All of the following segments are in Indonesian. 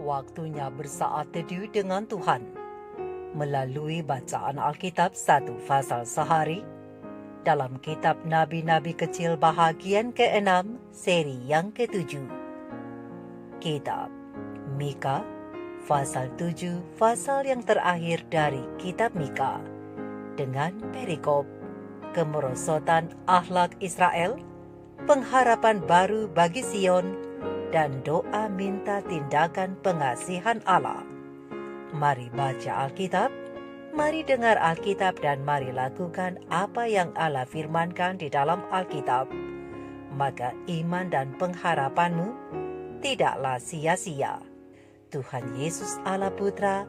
Waktunya bersaat teduh dengan Tuhan melalui bacaan Alkitab satu pasal sehari dalam kitab Nabi-Nabi Kecil bahagian ke-6 seri yang ke-7. Kitab Mika pasal 7 pasal yang terakhir dari kitab Mika dengan perikop kemerosotan akhlak Israel, pengharapan baru bagi Sion, dan doa minta tindakan pengasihan Allah. Mari baca Alkitab, mari dengar Alkitab, dan mari lakukan apa yang Allah firmankan di dalam Alkitab. Maka iman dan pengharapanmu tidaklah sia-sia. Tuhan Yesus Allah Putra,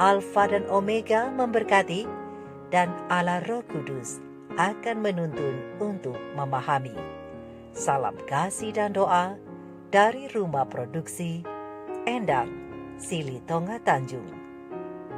Alfa dan Omega memberkati, dan Allah Roh Kudus akan menuntun untuk memahami. Salam kasih dan doa dari rumah produksi Endang Silitonga Tanjung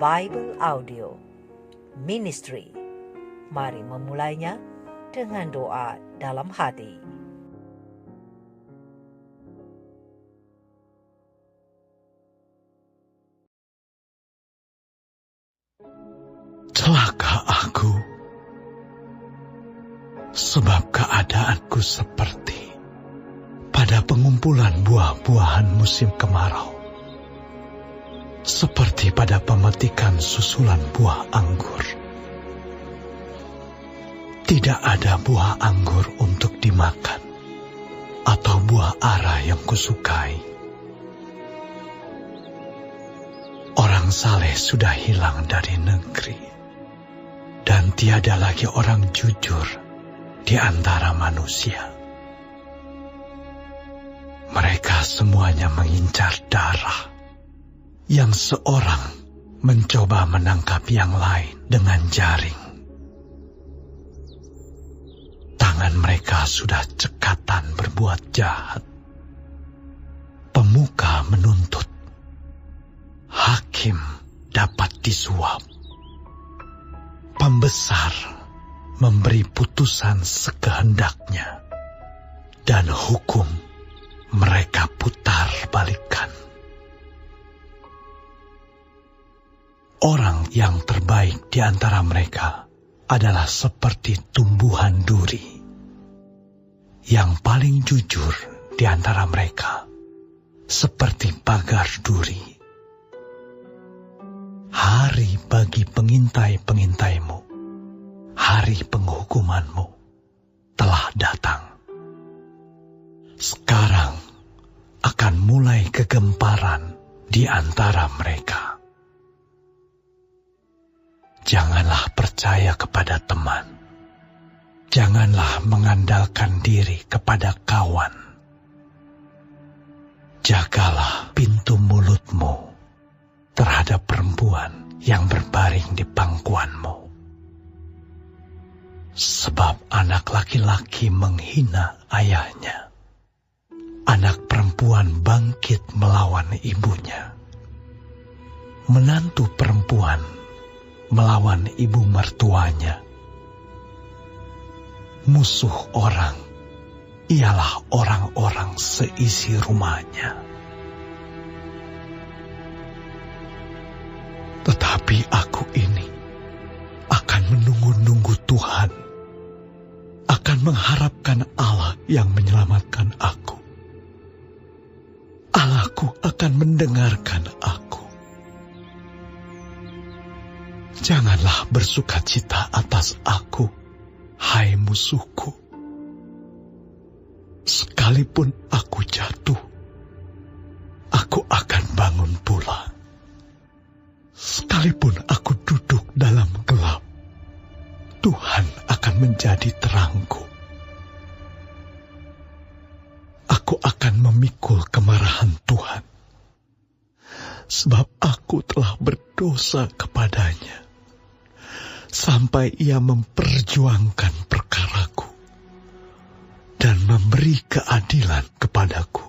Bible Audio Ministry. Mari memulainya dengan doa dalam hati. Celaka aku, sebab keadaanku seperti pada pengumpulan buah-buahan musim kemarau, seperti pada pemetikan susulan buah anggur. Tidak ada buah anggur untuk dimakan, atau buah ara yang kusukai. Orang saleh sudah hilang dari negeri, dan tiada lagi orang jujur di antara manusia. Mereka semuanya mengincar darah, yang seorang mencoba menangkap yang lain dengan jaring. Tangan mereka sudah cekatan berbuat jahat. Pemuka menuntut, hakim dapat disuap. Pembesar memberi putusan sekehendaknya, dan hukum mereka putar balikan. Orang yang terbaik di antara mereka adalah seperti tumbuhan duri. Yang paling jujur di antara mereka seperti pagar duri. Hari bagi pengintai-pengintaimu, hari penghukumanmu telah datang. Sekarang akan mulai kegemparan di antara mereka. Janganlah percaya kepada teman. Janganlah mengandalkan diri kepada kawan. Jagalah pintu mulutmu terhadap perempuan yang berbaring di pangkuanmu. Sebab anak laki-laki menghina ayahnya. Anak perempuan bangkit melawan ibunya. Menantu perempuan melawan ibu mertuanya. Musuh orang ialah orang-orang seisi rumahnya. Tetapi aku ini akan menunggu-nunggu Tuhan, akan mengharapkan Allah yang menyelamatkan aku. Allahku akan mendengarkan aku. Janganlah bersukacita atas aku, hai musuhku. Sekalipun aku jatuh, aku akan bangun pula. Sekalipun aku duduk dalam gelap, Tuhan akan menjadi terangku. Aku akan memikul kemarahan Tuhan, sebab aku telah berdosa kepadanya, sampai Ia memperjuangkan perkaraku dan memberi keadilan kepadaku,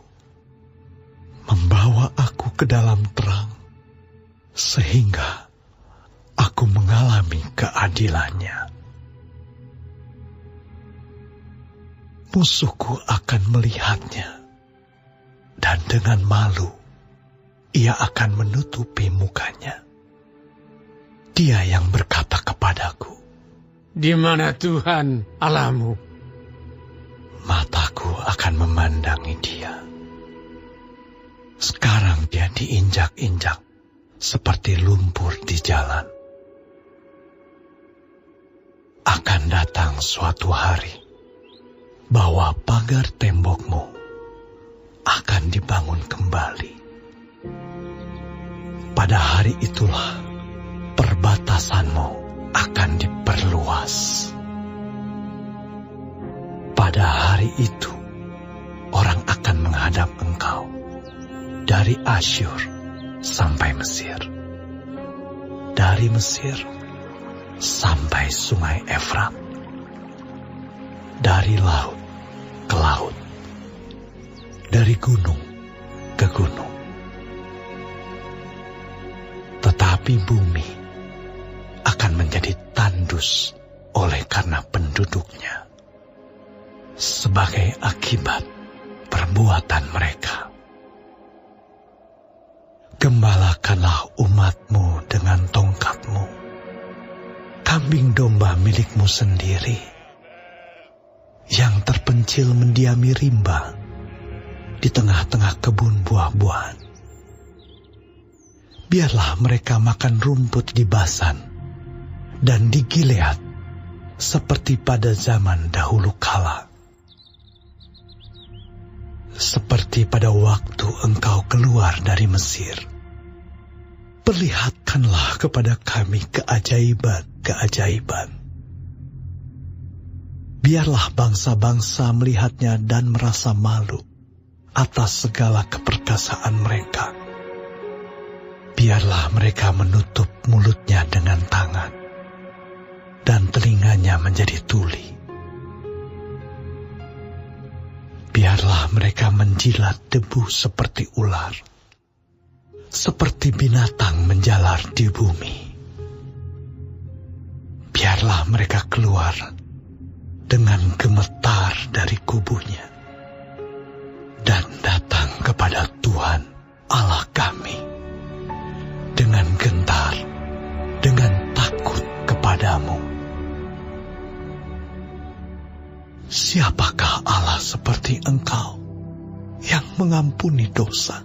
membawa aku ke dalam terang, sehingga aku mengalami keadilannya. Musuhku akan melihatnya, dan dengan malu ia akan menutupi mukanya. Dia yang berkata kepadaku, "Di mana Tuhan Allahmu?" Mataku akan memandangi dia. Sekarang dia diinjak-injak seperti lumpur di jalan. Akan datang suatu hari bahwa pagar tembokmu akan dibangun kembali. Pada hari itulah perbatasanmu akan diperluas. Pada hari itu, orang akan menghadap engkau dari Asyur sampai Mesir, dari Mesir sampai sungai Efrat, dari laut ke laut, dari gunung ke gunung. Tetapi bumi akan menjadi tandus oleh karena penduduknya, sebagai akibat perbuatan mereka. Gembalakanlah umatmu dengan tongkatmu, kambing domba milikmu sendiri, yang terpencil mendiami rimba di tengah-tengah kebun buah-buahan. Biarlah mereka makan rumput di Basan dan di Gilead seperti pada zaman dahulu kala. Seperti pada waktu engkau keluar dari Mesir. Perlihatkanlah kepada kami keajaiban-keajaiban. Biarlah bangsa-bangsa melihatnya dan merasa malu atas segala keperkasaan mereka. Biarlah mereka menutup mulutnya dengan tangan, dan telinganya menjadi tuli. Biarlah mereka menjilat debu seperti ular, seperti binatang menjalar di bumi. Biarlah mereka keluar dengan gemetar dari kubunya, dan datang kepada Tuhan Allah kami dengan gentar, dengan takut kepadamu. Siapakah Allah seperti engkau, yang mengampuni dosa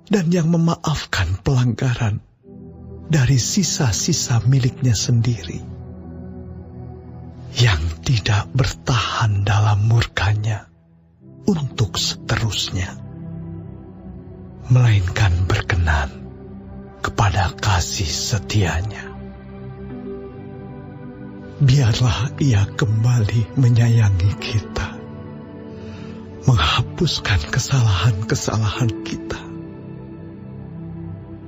dan yang memaafkan pelanggaran dari sisa-sisa miliknya sendiri, yang tidak bertahan dalam murkanya untuk seterusnya, melainkan berkenan kepada kasih setianya. Biarlah ia kembali menyayangi kita, menghapuskan kesalahan-kesalahan kita,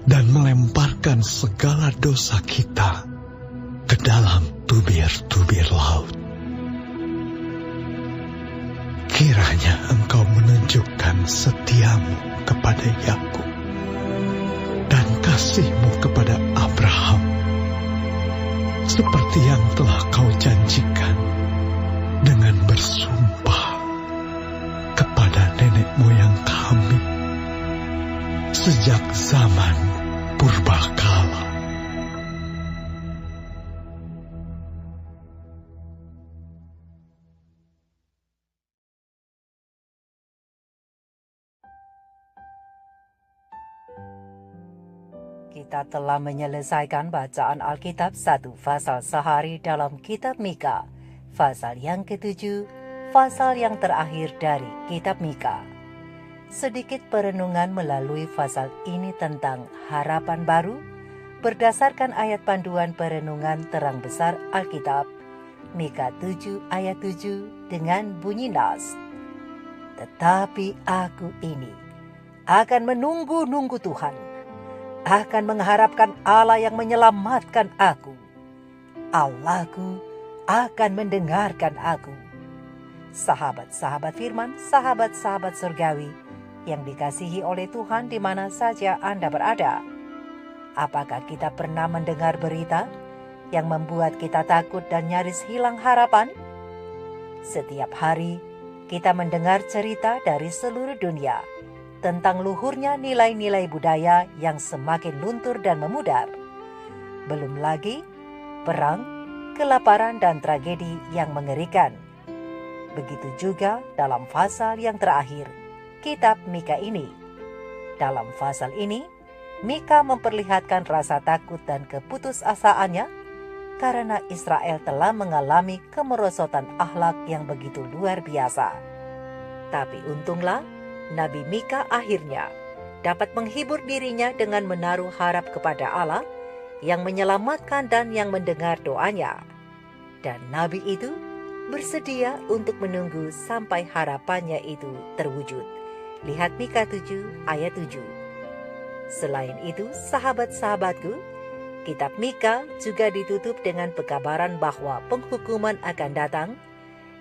dan melemparkan segala dosa kita ke dalam tubir-tubir laut. Kiranya engkau menunjukkan setiamu kepada Yakub dan kasihmu kepada Abraham, seperti yang telah kau janjikan dengan bersumpah kepada nenek moyang kami sejak zaman purbakala. Kita telah menyelesaikan bacaan Alkitab 1 Fasal sehari dalam kitab Mika, Fasal yang ke-7, Fasal yang terakhir dari kitab Mika. Sedikit perenungan melalui fasal ini tentang harapan baru berdasarkan ayat panduan perenungan terang besar Alkitab, Mika 7 ayat 7 dengan bunyi nas. Tetapi aku ini akan menunggu-nunggu Tuhan, akan mengharapkan Allah yang menyelamatkan aku. Allahku akan mendengarkan aku. Sahabat-sahabat firman, sahabat-sahabat surgawi yang dikasihi oleh Tuhan di mana saja Anda berada. Apakah kita pernah mendengar berita yang membuat kita takut dan nyaris hilang harapan? Setiap hari kita mendengar cerita dari seluruh dunia tentang luhurnya nilai-nilai budaya yang semakin luntur dan memudar. Belum lagi perang, kelaparan, dan tragedi yang mengerikan. Begitu juga dalam pasal yang terakhir, kitab Mika ini. Dalam pasal ini, Mika memperlihatkan rasa takut dan keputusasaannya karena Israel telah mengalami kemerosotan akhlak yang begitu luar biasa. Tapi untunglah, Nabi Mika akhirnya dapat menghibur dirinya dengan menaruh harap kepada Allah yang menyelamatkan dan yang mendengar doanya. Dan Nabi itu bersedia untuk menunggu sampai harapannya itu terwujud. Lihat Mika 7 ayat 7. Selain itu, sahabat-sahabatku, kitab Mika juga ditutup dengan pekabaran bahwa penghukuman akan datang.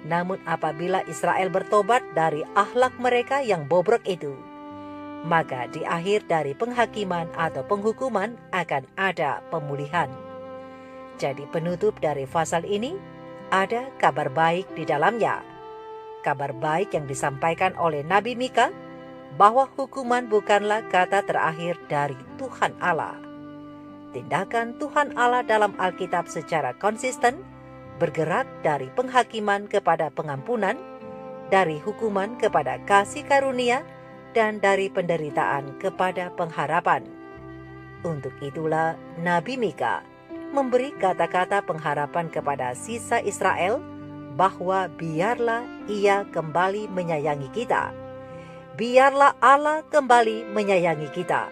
Namun apabila Israel bertobat dari akhlak mereka yang bobrok itu, maka di akhir dari penghakiman atau penghukuman akan ada pemulihan. Jadi penutup dari pasal ini ada kabar baik di dalamnya. Kabar baik yang disampaikan oleh Nabi Mika bahwa hukuman bukanlah kata terakhir dari Tuhan Allah. Tindakan Tuhan Allah dalam Alkitab secara konsisten bergerak dari penghakiman kepada pengampunan, dari hukuman kepada kasih karunia, dan dari penderitaan kepada pengharapan. Untuk itulah Nabi Mika memberi kata-kata pengharapan kepada sisa Israel bahwa biarlah Ia kembali menyayangi kita. Biarlah Allah kembali menyayangi kita,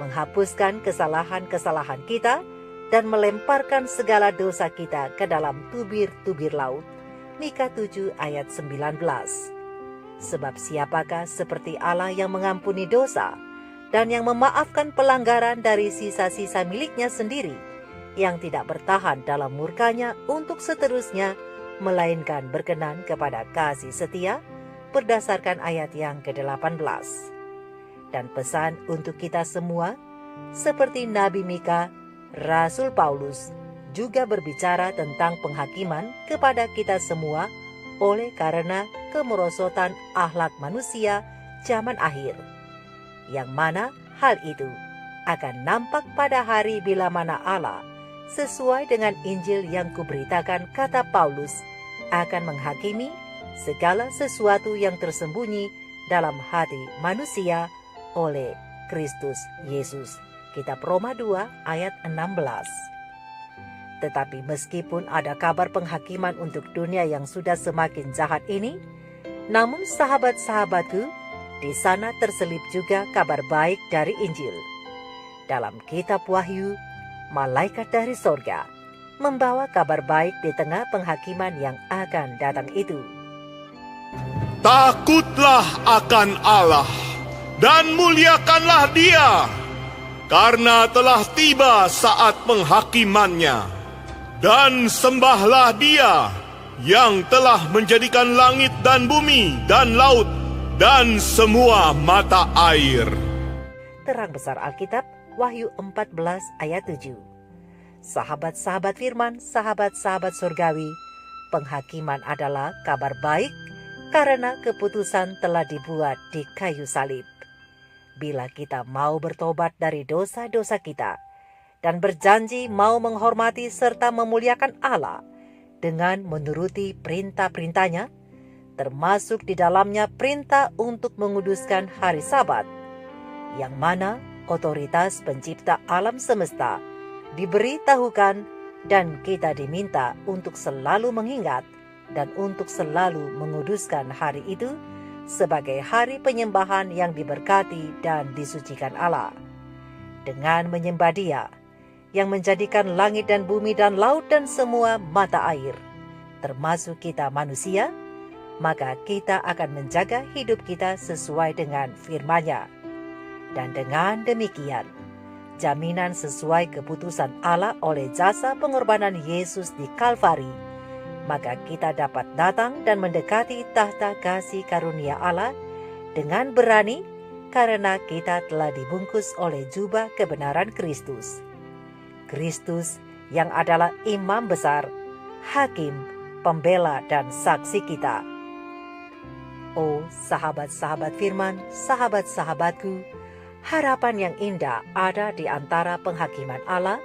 menghapuskan kesalahan-kesalahan kita, dan melemparkan segala dosa kita ke dalam tubir-tubir laut. Mika 7 ayat 19. Sebab siapakah seperti Allah yang mengampuni dosa dan yang memaafkan pelanggaran dari sisa-sisa miliknya sendiri, yang tidak bertahan dalam murkanya untuk seterusnya, melainkan berkenan kepada kasih setia, berdasarkan ayat yang ke-18. Dan pesan untuk kita semua, seperti Nabi Mika, Rasul Paulus juga berbicara tentang penghakiman kepada kita semua oleh karena kemerosotan akhlak manusia zaman akhir, yang mana hal itu akan nampak pada hari bila mana Allah, sesuai dengan Injil yang kuberitakan, kata Paulus, akan menghakimi segala sesuatu yang tersembunyi dalam hati manusia oleh Kristus Yesus. Kitab Roma 2 ayat 16. Tetapi meskipun ada kabar penghakiman untuk dunia yang sudah semakin jahat ini, namun sahabat-sahabatku, di sana terselip juga kabar baik dari Injil. Dalam kitab Wahyu, malaikat dari sorga membawa kabar baik di tengah penghakiman yang akan datang itu. Takutlah akan Allah dan muliakanlah Dia, karena telah tiba saat penghakimannya. Dan sembahlah Dia yang telah menjadikan langit dan bumi dan laut dan semua mata air. Terang besar Alkitab, Wahyu 14 ayat 7. Sahabat-sahabat firman, sahabat-sahabat surgawi, penghakiman adalah kabar baik karena keputusan telah dibuat di kayu salib. Bila kita mau bertobat dari dosa-dosa kita dan berjanji mau menghormati serta memuliakan Allah dengan menuruti perintah-perintahnya, termasuk di dalamnya perintah untuk menguduskan hari Sabat, yang mana otoritas pencipta alam semesta diberitahukan, dan kita diminta untuk selalu mengingat dan untuk selalu menguduskan hari itu sebagai hari penyembahan yang diberkati dan disucikan Allah. Dengan menyembah Dia yang menjadikan langit dan bumi dan laut dan semua mata air, termasuk kita manusia, maka kita akan menjaga hidup kita sesuai dengan firman-Nya. Dan dengan demikian, jaminan sesuai keputusan Allah oleh jasa pengorbanan Yesus di Kalvari, maka kita dapat datang dan mendekati tahta kasih karunia Allah dengan berani karena kita telah dibungkus oleh jubah kebenaran Kristus. Kristus yang adalah imam besar, hakim, pembela, dan saksi kita. Oh sahabat-sahabat firman, sahabat-sahabatku, harapan yang indah ada di antara penghakiman Allah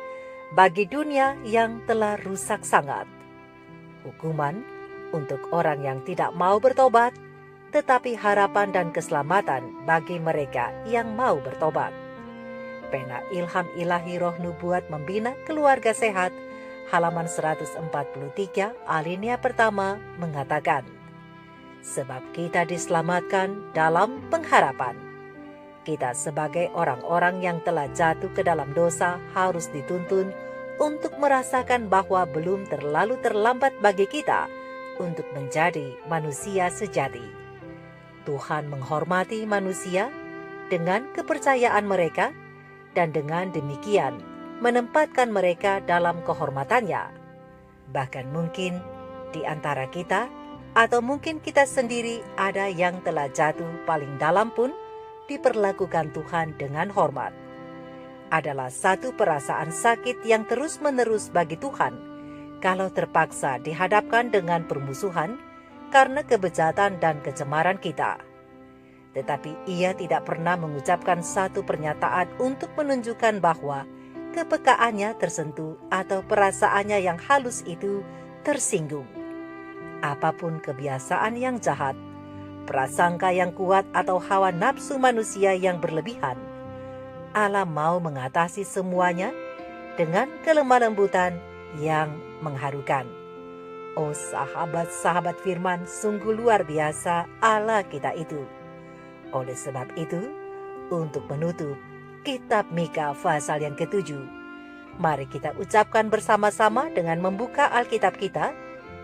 bagi dunia yang telah rusak sangat. Hukuman untuk orang yang tidak mau bertobat, tetapi harapan dan keselamatan bagi mereka yang mau bertobat. Pena Ilham Ilahi Roh Nubuat Membina Keluarga Sehat, halaman 143, alinea pertama mengatakan, sebab kita diselamatkan dalam pengharapan. Kita sebagai orang-orang yang telah jatuh ke dalam dosa harus dituntun untuk merasakan bahwa belum terlalu terlambat bagi kita untuk menjadi manusia sejati. Tuhan menghormati manusia dengan kepercayaan mereka dan dengan demikian menempatkan mereka dalam kehormatannya. Bahkan mungkin di antara kita atau mungkin kita sendiri ada yang telah jatuh paling dalam pun diperlakukan Tuhan dengan hormat. Adalah satu perasaan sakit yang terus-menerus bagi Tuhan kalau terpaksa dihadapkan dengan permusuhan karena kebejatan dan kecemaran kita. Tetapi ia tidak pernah mengucapkan satu pernyataan untuk menunjukkan bahwa kepekaannya tersentuh atau perasaannya yang halus itu tersinggung. Apapun kebiasaan yang jahat, prasangka yang kuat atau hawa nafsu manusia yang berlebihan, Allah mau mengatasi semuanya dengan kelemah lembutan yang mengharukan. Oh sahabat-sahabat firman, sungguh luar biasa Allah kita itu. Oleh sebab itu, untuk menutup Kitab Mika pasal yang ke-7, mari kita ucapkan bersama-sama dengan membuka Alkitab kita,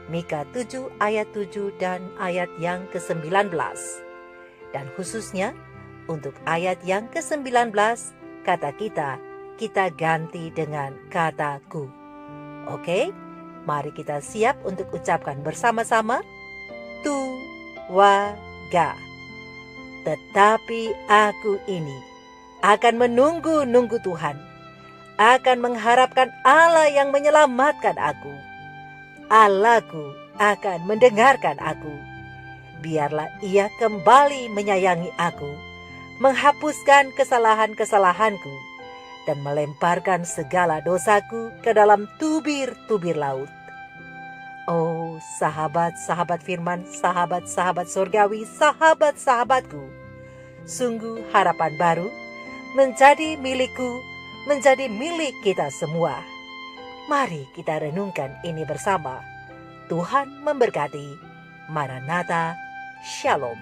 Mika 7 ayat 7 dan ayat yang ke-19. Dan khususnya untuk ayat yang ke-19, kata kita ganti dengan kata ku. Oke, mari kita siap untuk ucapkan bersama-sama. Tuwaga. Tetapi aku ini akan menunggu-nunggu Tuhan, akan mengharapkan Allah yang menyelamatkan aku. Allahku akan mendengarkan aku. Biarlah ia kembali menyayangi aku, menghapuskan kesalahan-kesalahanku, dan melemparkan segala dosaku ke dalam tubir-tubir laut. Oh sahabat-sahabat firman, sahabat-sahabat surgawi, sahabat-sahabatku, sungguh harapan baru menjadi milikku, menjadi milik kita semua. Mari kita renungkan ini bersama. Tuhan memberkati. Maranatha, Shalom.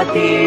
hati